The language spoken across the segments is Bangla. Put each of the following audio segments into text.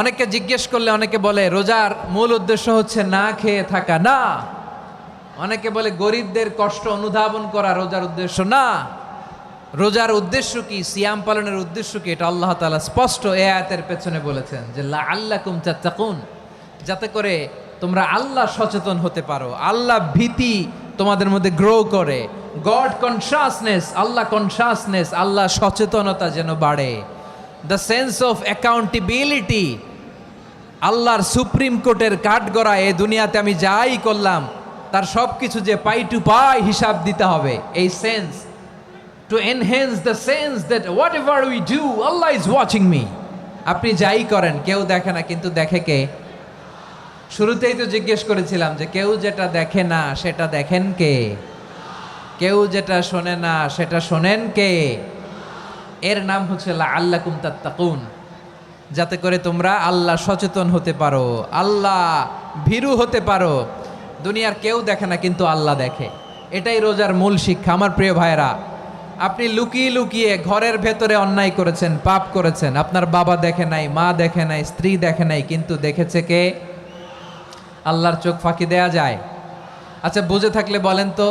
অনেকে জিজ্ঞেস করলে অনেকে বলে রোজার মূল উদ্দেশ্য হচ্ছে না খেয়ে থাকা। না, অনেকে বলে গরিবদের কষ্ট অনুধাবন করা রোজার উদ্দেশ্য। না, রোজার উদ্দেশ্য কি, সিয়াম পালনের উদ্দেশ্য কি, এটা আল্লাহ তাআলা স্পষ্ট এই আয়াতের পেছনে বলেছেন যে লাআল্লাকুম তাত্তাকুন, যাতে করে তোমরা আল্লাহ সচেতন হতে পারো, আল্লাহ ভীতি তোমাদের মধ্যে গ্রো করে, গড কনসাসনেস, আল্লাহ কনসাসনেস, আল্লাহ সচেতনতা যেন বাড়ে, দ্য সেন্স অফ অ্যাকাউন্টেবিলিটি, আল্লাহর সুপ্রিম কোর্টের কাঠগড়া এ দুনিয়াতে আমি যাই করলাম তার সব কিছু যে পাই টু পাই হিসাব দিতে হবে, এই sense, to enhance the sense that what ever we do Allah is watching me. আপনি যাই করেন কেউ দেখে না, কিন্তু দেখে কে? শুরুতেই তো জিজ্ঞেস করেছিলাম যে কেউ যেটা দেখে না সেটা দেখেন কে? কেউ যেটা শোনে না সেটা শোনেন কে? এর নাম হচ্ছে লাআল্লাকুম তাত্তাকুন, যাতে করে তোমরা আল্লাহ সচেতন হতে পারো, আল্লাহ ভীরু হতে পারো। দুনিয়ার কেউ দেখে না, কিন্তু আল্লাহ দেখে। এটাই রোজার মূল শিক্ষা। আমার প্রিয় ভাইরা, আপনি লুকিয়ে লুকিয়ে ঘরের ভেতরে অন্যায় করেছেন, পাপ করেছেন, আপনার বাবা দেখে নাই, মা দেখে নাই, স্ত্রী দেখে নাই, কিন্তু দেখেছে কে? আল্লাহর চোখ ফাঁকি দেয়া যায়? আচ্ছা, বুঝে থাকলে বলেন তো,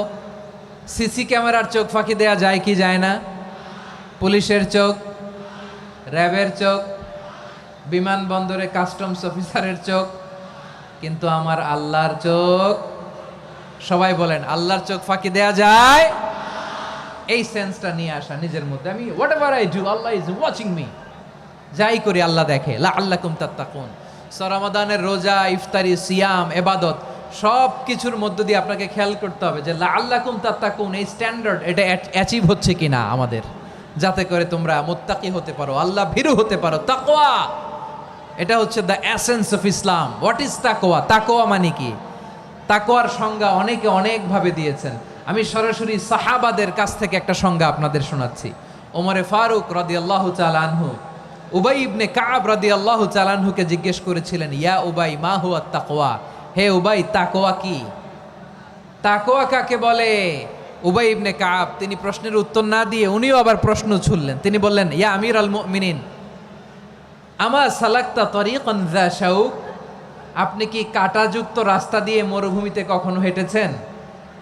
সিসি ক্যামেরার চোখ ফাঁকি দেয়া যায় কি যায় না? পুলিশের চোখ, র্যাবের চোখ, বিমানবন্দরে কাস্টমস অফিসারের চোখ, কিন্তু আমার আল্লাহর চোখ? সবাই বলেন, আল্লাহর চোখ ফাঁকি দেয়া যায়? এই সেন্সটা নিয়ে আসা নিজের মধ্যে, আমি what ever I do Allah is watching me, যাই করি আল্লাহ দেখে। লাআল্লাকুম তাত্তাকুন। রমাদানের রোজা, ইফতারি, সিয়াম, ইবাদত সব কিছুর মধ্য দিয়ে আপনাকে খেয়াল করতে হবে যে লাআল্লাকুম তাত্তাকুন এই স্ট্যান্ডার্ড এটা অ্যাচিভ হচ্ছে কিনা আমাদের, যাতে করে তোমরা মুত্তাকি হতে পারো, আল্লাহ ভীরু হতে পারো। তাকওয়া, এটা হচ্ছে the essence of Islam. What is তাকওয়া? তাকওয়া মানে কি? তাকওয়ার সংজ্ঞা অনেকে অনেকভাবে দিয়েছেন। আমি সরাসরি সাহাবাদের কাছ থেকে একটা সংজ্ঞা আপনাদের শোনাচ্ছি। ওমরে ফারুক রাদিয়াল্লাহু তাআলা আনহু উবাই ইবনে কাব রাদিয়াল্লাহু তাআলা আনহুকে জিজ্ঞেস করেছিলেন, ইয়া উবাই মা হুয়া তাকওয়া, হে উবাই তাকওয়া কি? তাকওয়া কাকে বলে? উবাই ইবনে কাব তিনি প্রশ্নের উত্তর না দিয়ে উনিও আবার প্রশ্ন ছুড়লেন। তিনি বললেন, ইয়া আমিরাল মুমিনিন আমা সালাকতা তরিকান যা শাউক, আপনি কি কাঁটাযুক্ত রাস্তা দিয়ে মরুভূমিতে কখনো হেঁটেছেন?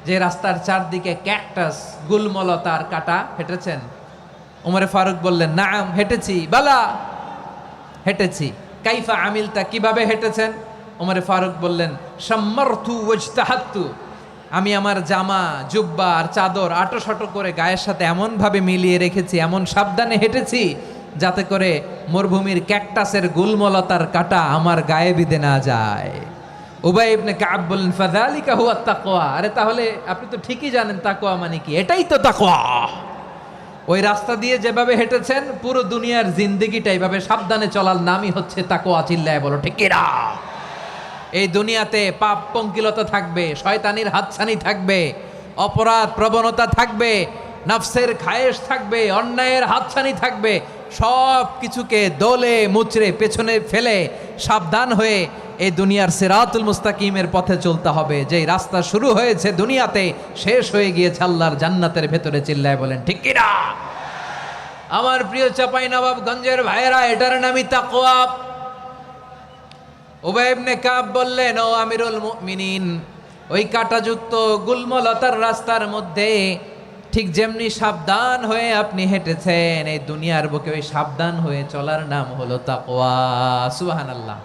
যে রাস্তার চারদিকে ক্যাকটাস, গুলমলতার কাঁটা, হেঁটেছেন? ওমরে ফারুক বললেন, নাম হেঁটেছি, বালা হেঁটেছি। কাইফা আমিলতা, কিভাবে হেঁটেছেন? ওমরে ফারুক বললেন, শাম্মারতু ওয়াজতাহাত্তু, আমি আমার জামা, জুব্বা আর চাদর আটোসাটো করে গায়ের সাথে এমনভাবে মিলিয়ে রেখেছি, এমন সাবধানে হেঁটেছি যাতে করে মরুভূমির ক্যাকটাসের গুলমলতার কাঁটা আমার গায়ে বিঁধে না যায়। উবাই ইবনে কাব বললেন, ফাযালিকা হুয়া তাকওয়া, আরে তাহলে আপনি তো ঠিকই জানেন তাকওয়া মানে কি, এটাই তো তাকওয়া। ওই রাস্তা দিয়ে যেভাবে হেঁটেছেন পুরো দুনিয়ার জিন্দেগিটা এইভাবে সাবধানে চলার নামই হচ্ছে তাকওয়া। চিল্লায় বলো ঠিক কিনা? এই দুনিয়াতে পাপ পঙ্কিলতা থাকবে, শয়তানির হাতছানি থাকবে, অপরাধ প্রবণতা থাকবে, নফসের খায়েশ থাকবে, অন্যায়ের হাতছানি থাকবে, সব কিছুকে দোলে মুচড়ে পেছনে ফেলে সাবধান হয়ে এই দুনিয়ার সিরাতুল মুস্তাকিমের পথে চলতে হবে। যেই রাস্তা শুরু হয়েছে দুনিয়াতে, শেষ হয়ে গিয়েছে আল্লাহর জান্নাতের ভেতরে। চিল্লায় বলেন ঠিক কিনা? আমার প্রিয় চাঁপাইনবাবগঞ্জের ভাইয়েরা, এটার নামই তাকওয়া। উবাই ইবনে কাব বললেন, ও আমিরুল মুমিনিন, ওই কাঁটাযুক্ত গুলমলতার রাস্তার মধ্যে ঠিক যেমনি সাবধান হয়ে আপনি হেঁটেছেন, এই দুনিয়ার বুকে ওই সাবধান হয়ে চলার নাম হলো তাকওয়া। সুবহানাল্লাহ।